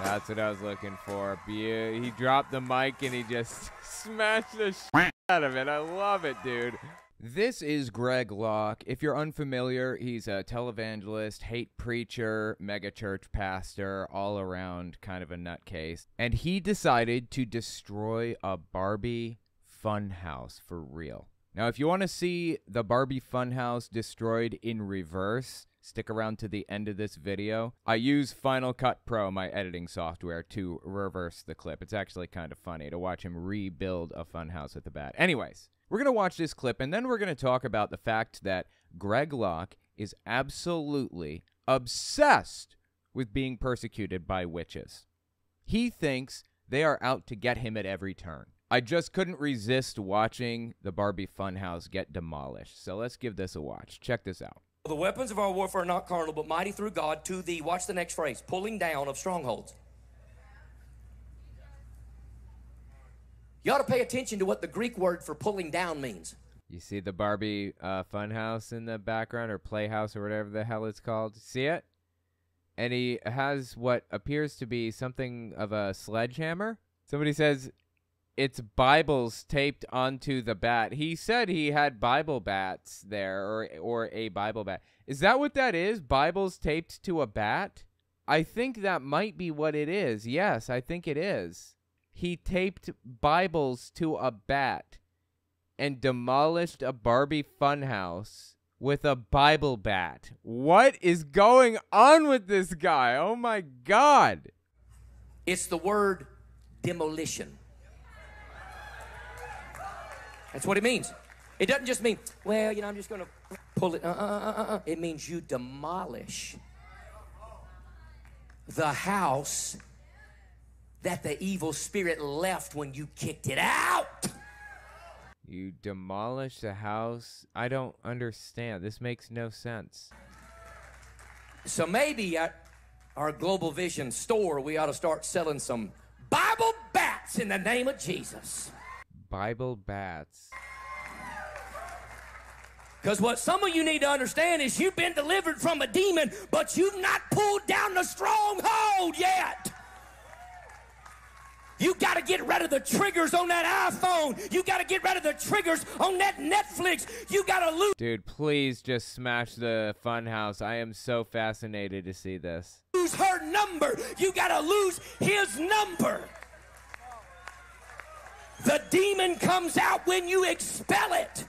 That's what I was looking for. He dropped the mic and he just smashed the shit out of it. I love it, dude. This is Greg Locke. If you're unfamiliar, he's a televangelist, hate preacher, megachurch pastor, all around kind of a nutcase. And he decided to destroy a Barbie Funhouse for real. Now, if you want to see the Barbie Funhouse destroyed in reverse, stick around to the end of this video. I use Final Cut Pro, my editing software, to reverse the clip. It's actually kind of funny to watch him rebuild a funhouse with the bat. Anyways, we're going to watch this clip, and then we're going to talk about the fact that Greg Locke is absolutely obsessed with being persecuted by witches. He thinks they are out to get him at every turn. I just couldn't resist watching the Barbie Funhouse get demolished. So let's give this a watch. Check this out. The weapons of our warfare are not carnal, but mighty through God to the, watch the next phrase, pulling down of strongholds. You ought to pay attention to what the Greek word for pulling down means. You see the Barbie Funhouse in the background, or Playhouse, or whatever the hell it's called? See it? And he has what appears to be something of a sledgehammer. Somebody says it's Bibles taped onto the bat. He said he had Bible bats there, or a Bible bat. Is that what that is? Bibles taped to a bat? I think that might be what it is. Yes, I think it is. He taped Bibles to a bat and demolished a Barbie Funhouse with a Bible bat. What is going on with this guy? Oh my God. It's the word demolition. That's what it means. It doesn't just mean, well, you know, I'm just going to pull it. It means you demolish the house that the evil spirit left when you kicked it out. You demolish the house? I don't understand. This makes no sense. So maybe at our Global Vision store, we ought to start selling some Bible bats in the name of Jesus. Bible bats. Because what some of you need to understand is you've been delivered from a demon, but you've not pulled down the stronghold yet. You got to get rid of the triggers on that iPhone. You got to get rid of the triggers on that Netflix. You got to lose. Dude, please just smash the Funhouse. I am so fascinated to see this. Lose her number. You got to lose his number. The demon comes out when you expel it.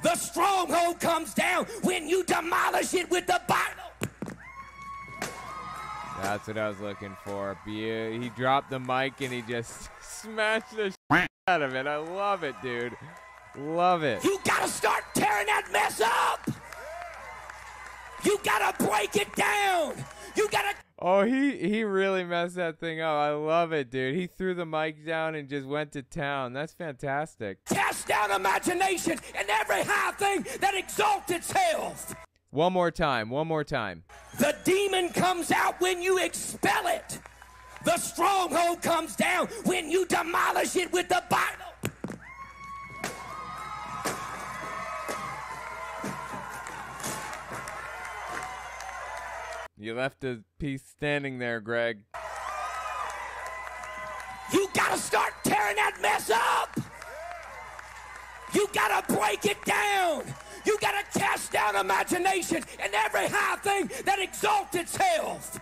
The stronghold comes down when you demolish it with the Bible. That's what I was looking for. He dropped the mic and he just smashed the shit out of it. I love it, dude. Love it. You gotta start tearing that mess up. You gotta break it down. You gotta. Oh, he really messed that thing up. I love it, dude. He threw the mic down and just went to town. That's fantastic. Cast down imagination and every high thing that exalts itself. One more time. One more time. The demon comes out when you expel it. The stronghold comes down when you demolish it with the Bible. You left a piece standing there, Greg. You gotta start tearing that mess up. You gotta break it down. You gotta cast down imagination and every high thing that exalts itself.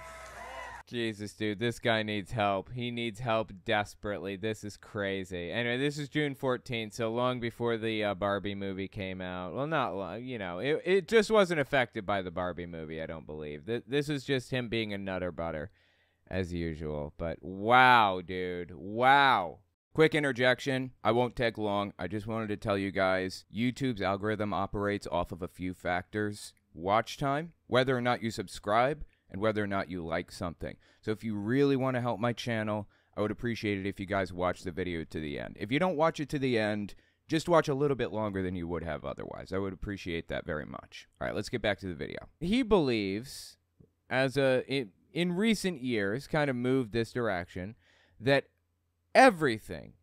Jesus, dude, this guy needs help. He needs help desperately. This is crazy. Anyway, this is June 14th, so long before the Barbie movie came out. Well, not long, you know. It just wasn't affected by the Barbie movie, I don't believe. This is just him being a nutter butter, as usual. But wow, dude, wow. Quick interjection. I won't take long. I just wanted to tell you guys, YouTube's algorithm operates off of a few factors. Watch time, whether or not you subscribe, and whether or not you like something. So if you really want to help my channel, I would appreciate it if you guys watch the video to the end. If you don't watch it to the end, just watch a little bit longer than you would have otherwise. I would appreciate that very much. All right, let's get back to the video. He believes, in recent years, kind of moved this direction, that everything,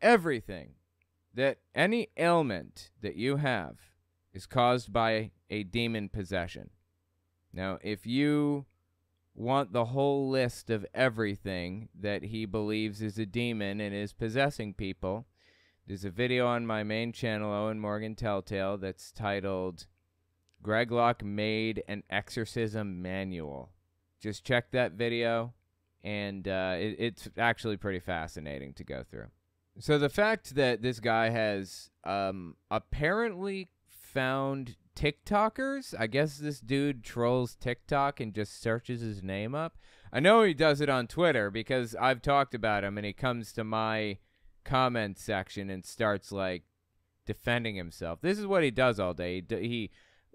that any ailment that you have is caused by a demon possession. Now, if you want the whole list of everything that he believes is a demon and is possessing people. There's a video on my main channel, Owen Morgan Telltale, that's titled Greg Locke Made an Exorcism Manual. Just check that video, and it's actually pretty fascinating to go through. So the fact that this guy has apparently found TikTokers, I guess this dude trolls TikTok and just searches his name up. I know he does it on Twitter because I've talked about him, and he comes to my comment section and starts like defending himself. This is what he does all day. He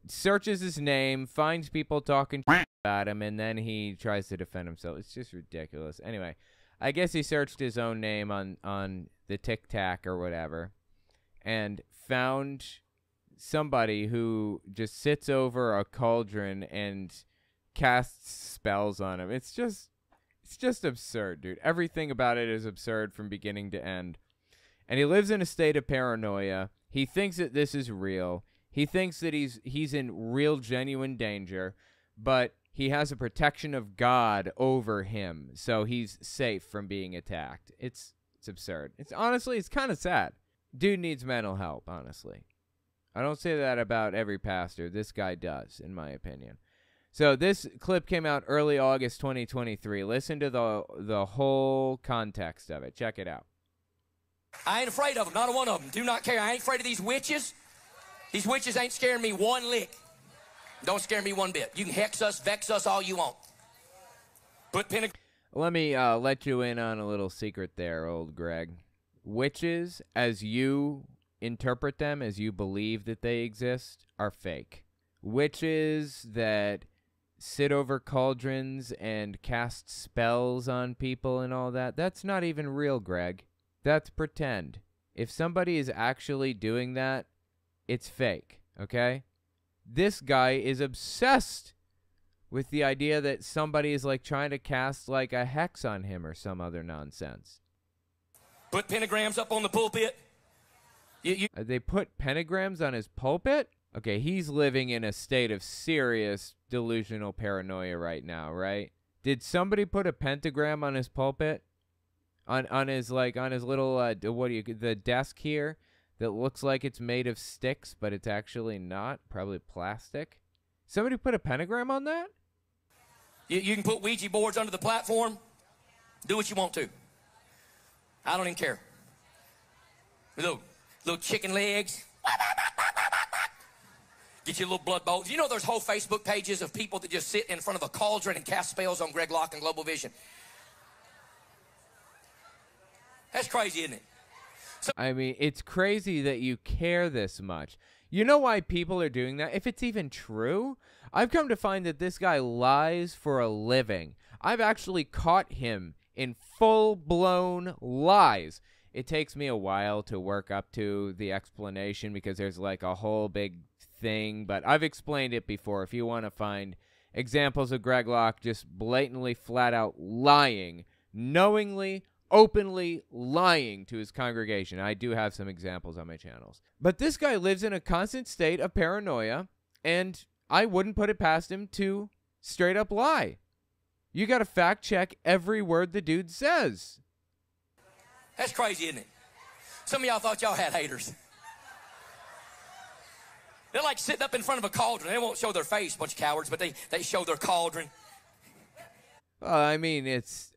searches his name, finds people talking about him, and then he tries to defend himself. It's just ridiculous. Anyway, I guess he searched his own name on the TikTok or whatever and found somebody who just sits over a cauldron and casts spells on him. It's just absurd, dude. Everything about it is absurd from beginning to end. And he lives in a state of paranoia. He thinks that this is real. He thinks that he's in real, genuine danger, but he has a protection of God over him, so he's safe from being attacked. It's absurd. It's kind of sad. Dude needs mental help, honestly. I don't say that about every pastor. This guy does, in my opinion. So this clip came out early August 2023. Listen to the whole context of it. Check it out. I ain't afraid of them, not a one of them. Do not care. I ain't afraid of these witches. These witches ain't scaring me one lick. Don't scare me one bit. You can hex us, vex us all you want. Let me let you in on a little secret there, old Greg. Witches, as you interpret them, as you believe that they exist, are fake. Witches that sit over cauldrons and cast spells on people and all that, that's not even real, Greg. That's pretend. If somebody is actually doing that, it's fake, okay? This guy is obsessed with the idea that somebody is like trying to cast like a hex on him or some other nonsense. Put pentagrams up on the pulpit. They put pentagrams on his pulpit? Okay, he's living in a state of serious delusional paranoia right now, right? Did somebody put a pentagram on his pulpit? On his little the desk here that looks like it's made of sticks, but it's actually not, probably plastic. Somebody put a pentagram on that? You can put Ouija boards under the platform. Do what you want to. I don't even care. Little chicken legs. Get your little blood bowls. You know there's whole Facebook pages of people that just sit in front of a cauldron and cast spells on Greg Locke and Global Vision. That's crazy, isn't it? I mean, it's crazy that you care this much. You know why people are doing that? If it's even true, I've come to find that this guy lies for a living. I've actually caught him in full-blown lies. It takes me a while to work up to the explanation because there's like a whole big thing, but I've explained it before. If you want to find examples of Greg Locke just blatantly, flat-out lying, knowingly, openly lying to his congregation. I do have some examples on my channels. But this guy lives in a constant state of paranoia, and I wouldn't put it past him to straight up lie. You got to fact check every word the dude says. That's crazy, isn't it? Some of y'all thought y'all had haters. They're like sitting up in front of a cauldron. They won't show their face, bunch of cowards, but they show their cauldron. I mean, if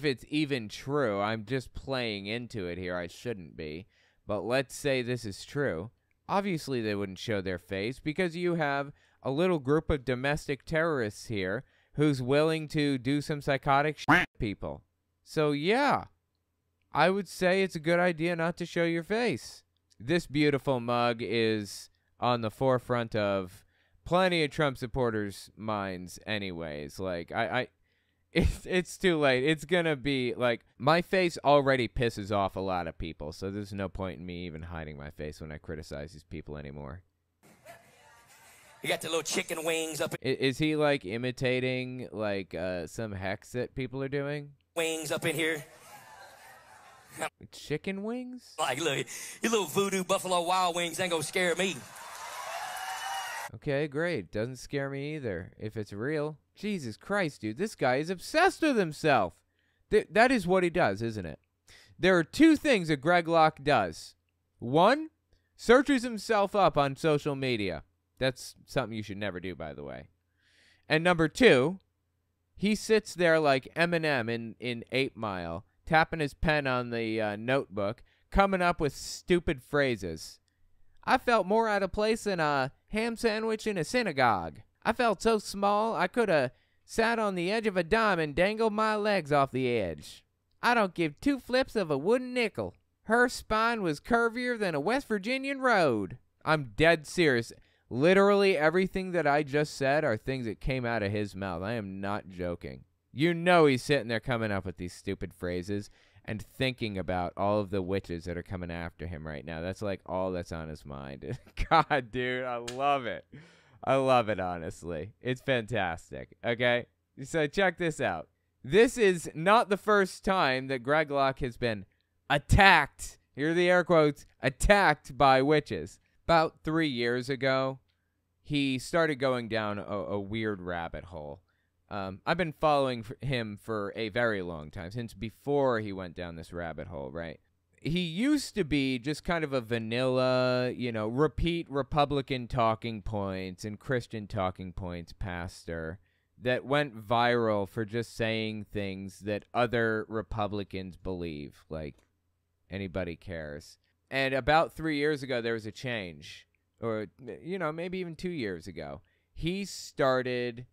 it's even true, I'm just playing into it here. I shouldn't be. But let's say this is true. Obviously, they wouldn't show their face because you have a little group of domestic terrorists here who's willing to do some psychotic shit to people. So, yeah, I would say it's a good idea not to show your face. This beautiful mug is on the forefront of plenty of Trump supporters' minds anyways. Like, It's too late. It's going to be, like, my face already pisses off a lot of people, so there's no point in me even hiding my face when I criticize these people anymore. You got the little chicken wings up. Is he, like, imitating, like, some hex that people are doing? Wings up in here. Chicken wings? Like, look, your little voodoo Buffalo Wild Wings ain't gonna scare me. Okay, great. Doesn't scare me either, if it's real. Jesus Christ, dude. This guy is obsessed with himself. That is what he does, isn't it? There are two things that Greg Locke does. One, searches himself up on social media. That's something you should never do, by the way. And number two, he sits there like Eminem in 8 Mile, tapping his pen on the notebook, coming up with stupid phrases. I felt more out of place than a ham sandwich in a synagogue. I felt so small I could have sat on the edge of a dime and dangled my legs off the edge. I don't give 2 flips of a wooden nickel. Her spine was curvier than a West Virginian road. I'm dead serious. Literally everything that I just said are things that came out of his mouth. I am not joking. You know he's sitting there coming up with these stupid phrases and thinking about all of the witches that are coming after him right now. That's like all that's on his mind. God, dude, I love it. I love it, honestly. It's fantastic, okay? So check this out. This is not the first time that Greg Locke has been attacked, here are the air quotes, attacked by witches. About 3 years ago, he started going down a weird rabbit hole. I've been following him for a very long time, since before he went down this rabbit hole, right? He used to be just kind of a vanilla, repeat Republican talking points and Christian talking points pastor that went viral for just saying things that other Republicans believe, like anybody cares. And about 3 years ago, there was a change, or, maybe even 2 years ago. He started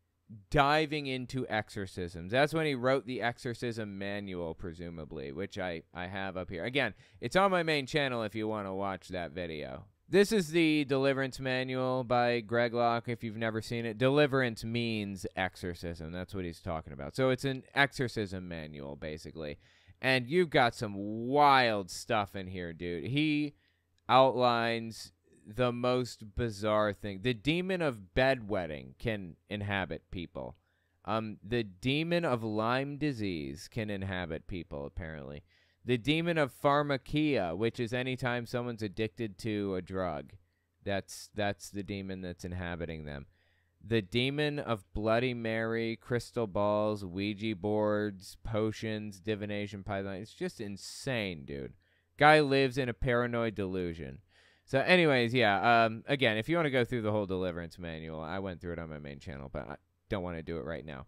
diving into exorcisms. That's when he wrote the exorcism manual, presumably, which I have up here. Again, it's on my main channel if you want to watch that video. This is the Deliverance Manual by Greg Locke, if you've never seen it. Deliverance means exorcism. That's what he's talking about. So it's an exorcism manual, basically. And you've got some wild stuff in here, dude. He outlines the most bizarre thing. The demon of bedwetting can inhabit people. The demon of Lyme disease can inhabit people, apparently. The demon of pharmakia, which is anytime someone's addicted to a drug. That's the demon that's inhabiting them. The demon of Bloody Mary, crystal balls, Ouija boards, potions, divination, python. It's just insane, dude. Guy lives in a paranoid delusion. So anyways, yeah, again, if you want to go through the whole Deliverance Manual, I went through it on my main channel, but I don't want to do it right now.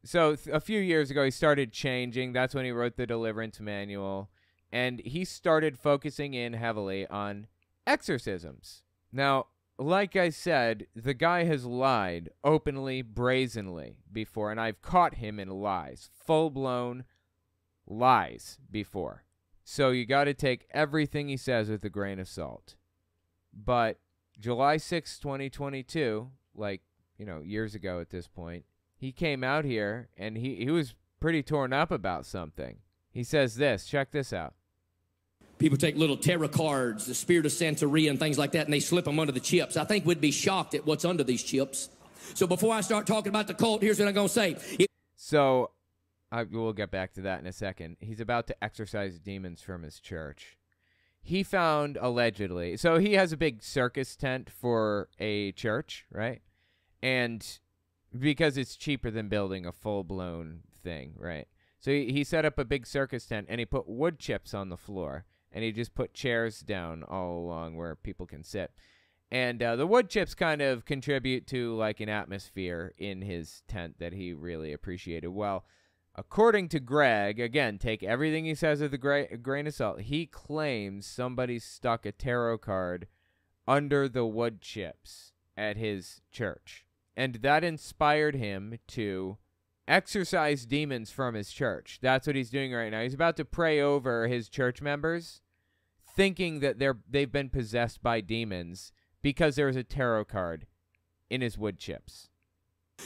So a few years ago, he started changing. That's when he wrote the Deliverance Manual, and he started focusing in heavily on exorcisms. Now, like I said, the guy has lied openly, brazenly before, and I've caught him in lies, full-blown lies before. So you got to take everything he says with a grain of salt. But July 6, 2022, like, years ago at this point, he came out here and he was pretty torn up about something. He says this, check this out. People take little tarot cards, the spirit of Santeria and things like that, and they slip them under the chips. I think we'd be shocked at what's under these chips. So before I start talking about the cult, here's what I'm going to say. So we'll get back to that in a second. He's about to exorcise demons from his church. He found, allegedly, so he has a big circus tent for a church, right? And because it's cheaper than building a full-blown thing, right? So he set up a big circus tent, and he put wood chips on the floor. And he just put chairs down all along where people can sit. And the wood chips kind of contribute to like an atmosphere in his tent that he really appreciated. Well, according to Greg, again, take everything he says with a grain of salt, he claims somebody stuck a tarot card under the wood chips at his church. And that inspired him to exorcise demons from his church. That's what he's doing right now. He's about to pray over his church members, thinking that they've been possessed by demons because there's a tarot card in his wood chips.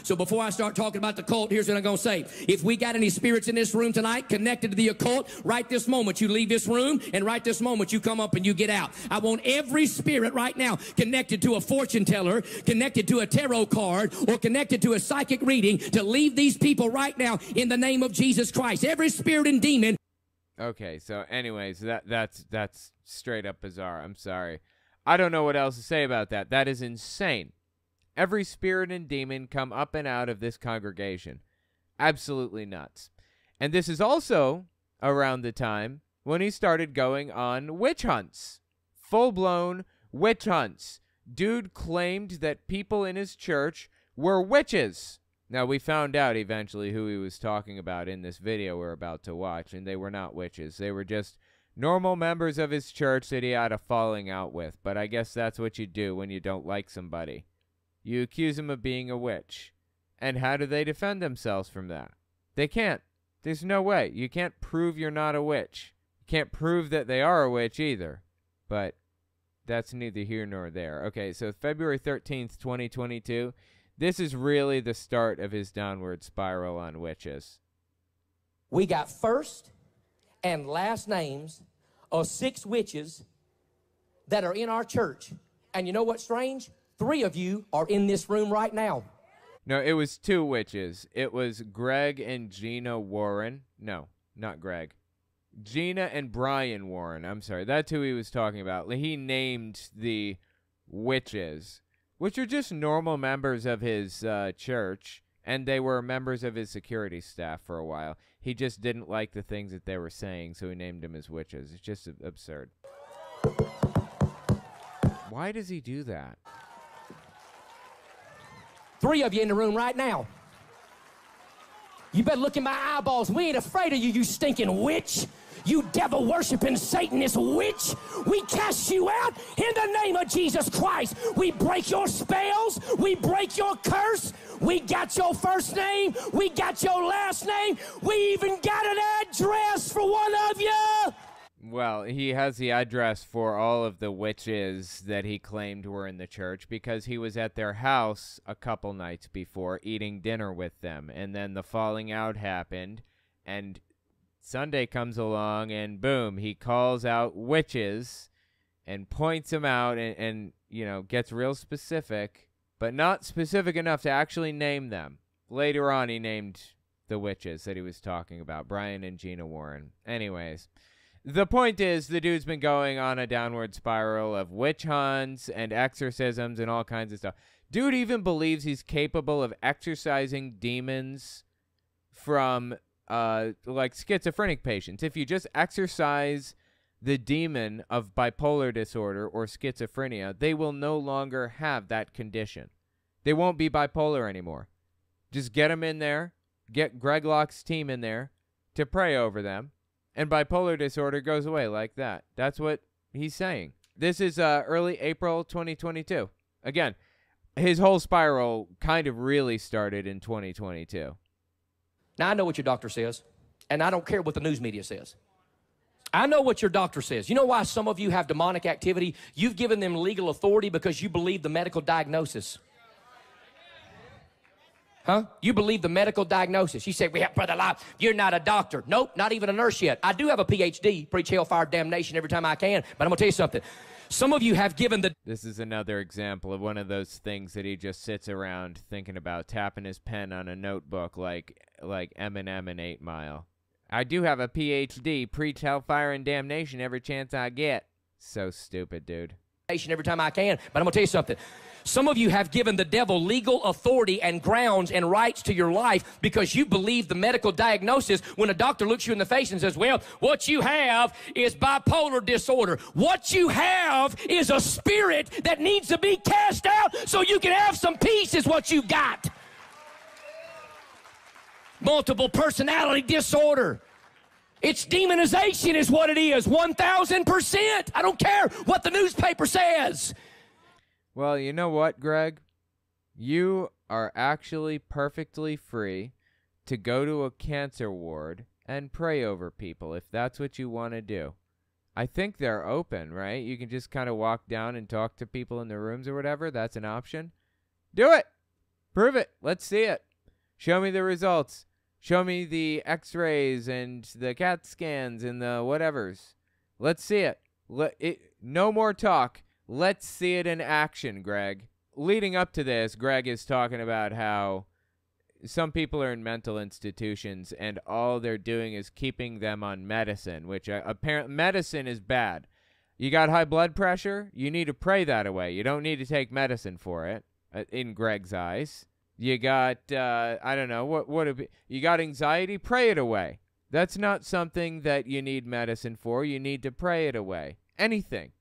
So before I start talking about the cult, here's what I'm going to say. If we got any spirits in this room tonight connected to the occult, right this moment you leave this room, and right this moment you come up and you get out. I want every spirit right now connected to a fortune teller, connected to a tarot card, or connected to a psychic reading to leave these people right now in the name of Jesus Christ. Every spirit and demon. Okay, so anyways, that's straight up bizarre. I'm sorry. I don't know what else to say about that. That is insane. every spirit and demon come up and out of this congregation. Absolutely nuts. And this is also around the time when he started going on witch hunts. Full-blown witch hunts. Dude claimed that people in his church were witches. Now, we found out eventually who he was talking about in this video we're about to watch, and they were not witches. They were just normal members of his church that he had a falling out with. But I guess that's what you do when you don't like somebody. You accuse them of being a witch. And how do they defend themselves from that? They can't. There's no way. You can't prove you're not a witch. You can't prove that they are a witch either. But that's neither here nor there. Okay, so February 13th, 2022. This is really the start of his downward spiral on witches. We got first and last names of 6 witches that are in our church. And you know what's strange? 3 of you are in this room right now. No, it was 2 witches. It was Greg and Gina Warren. No, not Greg. Gina and Brian Warren. I'm sorry. That's who he was talking about. He named the witches, which are just normal members of his church, and they were members of his security staff for a while. He just didn't like the things that they were saying, so he named them as witches. It's just absurd. Why does he do that? 3 of you in the room right now. You better look in my eyeballs. We ain't afraid of you, you stinking witch. You devil-worshiping Satanist witch. We cast you out in the name of Jesus Christ. We break your spells. We break your curse. We got your first name. We got your last name. We even got an address for one of you. Well, he has the address for all of the witches that he claimed were in the church because he was at their house a couple nights before eating dinner with them. And then the falling out happened, and Sunday comes along, and boom, he calls out witches and points them out and you know, gets real specific, but not specific enough to actually name them. Later on, he named the witches that he was talking about, Brian and Gina Warren. Anyways, the point is, the dude's been going on a downward spiral of witch hunts and exorcisms and all kinds of stuff. Dude even believes he's capable of exorcising demons from, like, schizophrenic patients. If you just exorcise the demon of bipolar disorder or schizophrenia, they will no longer have that condition. They won't be bipolar anymore. Just get them in there, get Greg Locke's team in there to pray over them, and bipolar disorder goes away like that. That's what he's saying. This is early April 2022. Again, his whole spiral kind of really started in 2022. Now, I know what your doctor says, and I don't care what the news media says. I know what your doctor says. You know why some of you have demonic activity? You've given them legal authority because you believe the medical diagnosis. Huh? You believe the medical diagnosis. You say, well, Brother Locke, you're not a doctor. Nope, not even a nurse yet. I do have a PhD, preach hellfire damnation every time I can, but I'm going to tell you something. Some of you have given the... This is another example of one of those things that he just sits around thinking about, tapping his pen on a notebook like Eminem in 8 Mile. I do have a PhD, preach hellfire and damnation every chance I get. So stupid, dude. Every time I can, but I'm going to tell you something. Some of you have given the devil legal authority and grounds and rights to your life because you believe the medical diagnosis when a doctor looks you in the face and says, well, what you have is bipolar disorder. What you have is a spirit that needs to be cast out so you can have some peace is what you got. Multiple personality disorder. It's demonization is what it is, 1,000%. I don't care what the newspaper says. Well, you know what, Greg? You are actually perfectly free to go to a cancer ward and pray over people if that's what you want to do. I think they're open, right? You can just kind of walk down and talk to people in the rooms or whatever. That's an option. Do it. Prove it. Let's see it. Show me the results. Show me the x-rays and the CAT scans and the whatevers. Let's see it. No more talk. Let's see it in action, Greg. Leading up to this, Greg is talking about how some people are in mental institutions and all they're doing is keeping them on medicine, which apparently medicine is bad. You got high blood pressure? You need to pray that away. You don't need to take medicine for it. in Greg's eyes. You got, I don't know, you got anxiety? Pray it away. That's not something that you need medicine for. You need to pray it away. Anything.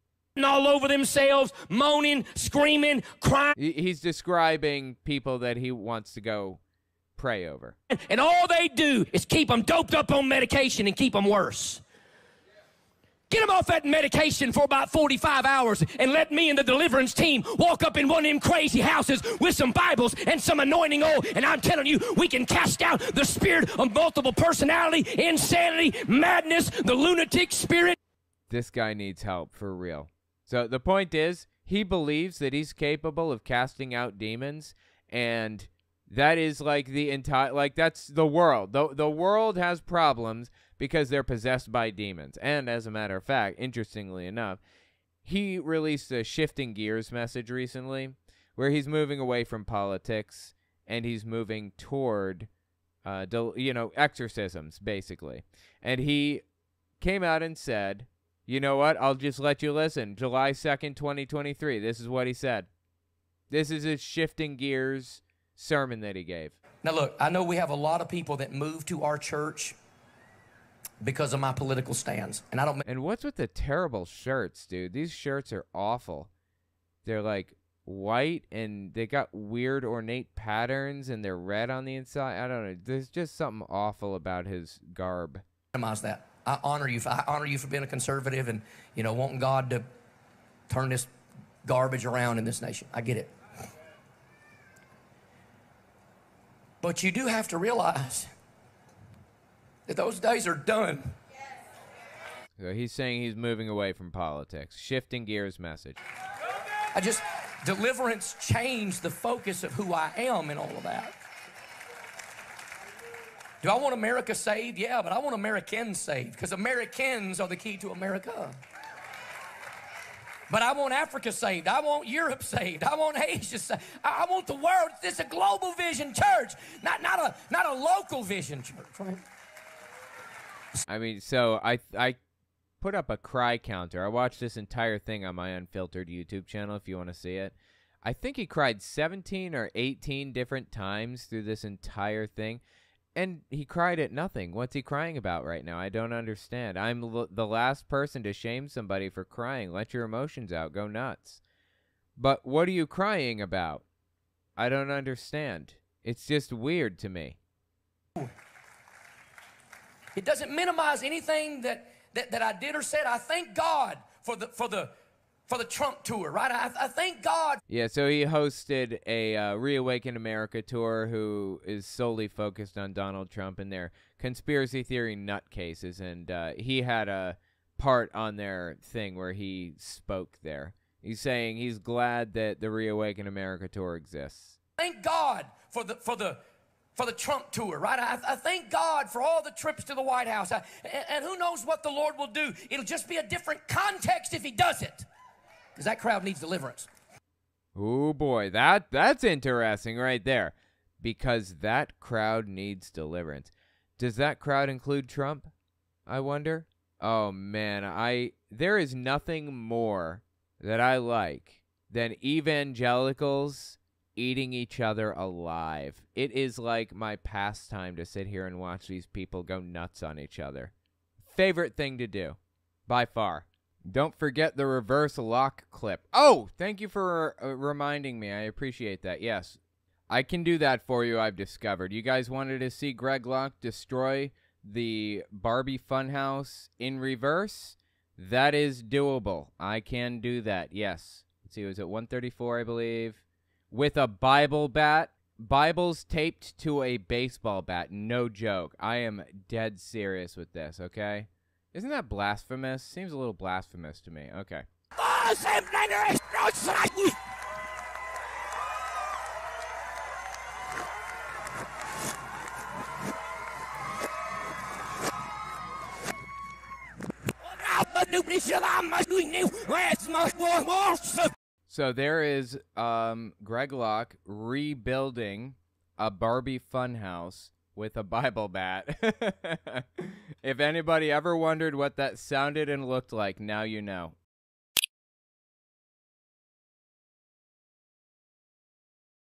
All over themselves, moaning, screaming, crying. He's describing people that he wants to go pray over. And all they do is keep them doped up on medication and keep them worse. Get them off that medication for about 45 hours and let me and the deliverance team walk up in one of them crazy houses with some Bibles and some anointing oil. And I'm telling you, we can cast out the spirit of multiple personality, insanity, madness, the lunatic spirit. This guy needs help for real. So the point is, he believes that he's capable of casting out demons, and that is like the entire, like that's the world. The world has problems because they're possessed by demons. And as a matter of fact, interestingly enough, he released a shifting gears message recently where he's moving away from politics and he's moving toward, exorcisms, basically. And he came out and said, you know what? I'll just let you listen. July 2nd, 2023. This is what he said. This is his shifting gears sermon that he gave. Now, look, I know we have a lot of people that move to our church because of my political stands. And what's with the terrible shirts, dude? These shirts are awful. They're like white and they got weird ornate patterns and they're red on the inside. I don't know. There's just something awful about his garb. That. I honor you for being a conservative and, wanting God to turn this garbage around in this nation. I get it. But you do have to realize that those days are done. So he's saying he's moving away from politics. Shifting gears message. Deliverance changed the focus of who I am in all of that. Do I want America saved? Yeah, but I want Americans saved because Americans are the key to America. But I want Africa saved. I want Europe saved. I want Asia saved. I want the world. It's a global vision church, not a local vision church, right? I mean, so I put up a cry counter. I watched this entire thing on my Unfiltered YouTube channel if you want to see it. I think he cried 17 or 18 different times through this entire thing. And he cried at nothing. What's he crying about right now? I don't understand. I'm the last person to shame somebody for crying. Let your emotions out. Go nuts. But what are you crying about? I don't understand. It's just weird to me. It doesn't minimize anything that I did or said. I thank God for the Trump tour, right? I thank God. Yeah, so he hosted a Reawaken America tour who is solely focused on Donald Trump and their conspiracy theory nutcases, and he had a part on their thing where he spoke there. He's saying he's glad that the Reawaken America tour exists. Thank God for the Trump tour, right? I thank God for all the trips to the White House. And who knows what the Lord will do. It'll just be a different context if he does it. Because that crowd needs deliverance. Oh, boy. That's interesting right there. Because that crowd needs deliverance. Does that crowd include Trump? I wonder. Oh, man. There is nothing more that I like than evangelicals eating each other alive. It is like my pastime to sit here and watch these people go nuts on each other. Favorite thing to do. By far. Don't forget the reverse lock clip. Oh, thank you for reminding me. I appreciate that. Yes, I can do that for you, I've discovered. You guys wanted to see Greg Locke destroy the Barbie Funhouse in reverse? That is doable. I can do that, yes. Let's see, it was at 134, I believe. With a Bible bat. Bibles taped to a baseball bat. No joke. I am dead serious with this, okay? Isn't that blasphemous? Seems a little blasphemous to me. Okay. So there is Greg Locke rebuilding a Barbie Funhouse with a Bible bat. If anybody ever wondered what that sounded and looked like, now you know.